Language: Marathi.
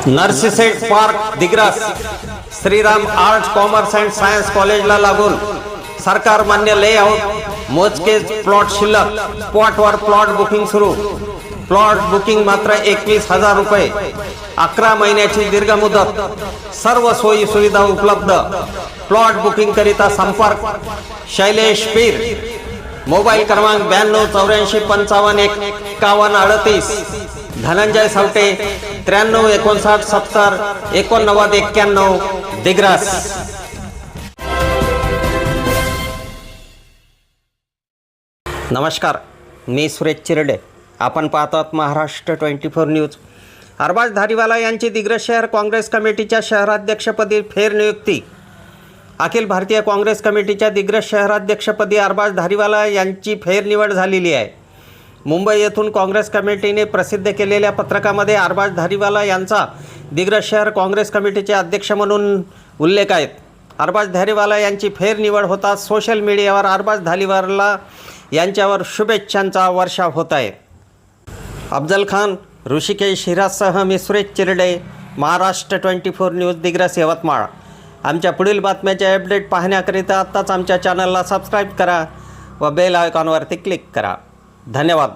नर्सिसेट park Digras Shriram arts commerce and science कॉलेजला लागून सरकार मान्य लेआउट मोजकेच प्लॉट शिल्लक स्पॉटवर प्लॉट बुकिंग सुरू प्लॉट बुकिंग मात्र 21,000 रुपये 11 महिन्याची दीर्घ मुदत सर्व सोयी सुविधा उपलब्ध प्लॉट बुकिंग करिता संपर्क शैलेश पीर मोबाईल क्रमांक 92 84 55 51 38 धनंजय सावटे 93 59 70 89 91 दिग्रस। नमस्कार, मी सुरेश चिरडे, आपण पाहतात महाराष्ट्र 24 न्यूज। अरबाज धारीवाला यांची दिग्रस शहर काँग्रेस कमिटीच्या शहराध्यक्षपदी फेरनियुक्ती। अखिल भारतीय काँग्रेस कमिटीच्या दिग्रस शहराध्यक्षपदी अरबाज धारीवाला यांची फेरनिवड झालेली आहे। मुंबई येथून काँग्रेस कमिटीने प्रसिद्ध केलेल्या पत्रकामध्ये अरबाज धारीवाला यांचा दिग्रस शहर काँग्रेस कमिटीचे अध्यक्ष म्हणून उल्लेख आहे। अरबाज धारीवाला यांची फेरनिवड होताच सोशल मीडियावर अरबाज धारीवाला यांच्यावर शुभेच्छांचा वर्षाव होत आहे। अफजल खान, ऋषिकेश हिरासह मी सुरेश चिरडे, महाराष्ट्र 24 न्यूज दिग्रस यवतमाळ। आमच्या पुढील बातम्याचे अपडेट पाहण्याकरिता आत्ताच आमच्या चॅनलला सबस्क्राईब करा व बेल आयकॉनवरती क्लिक करा। धन्यवाद।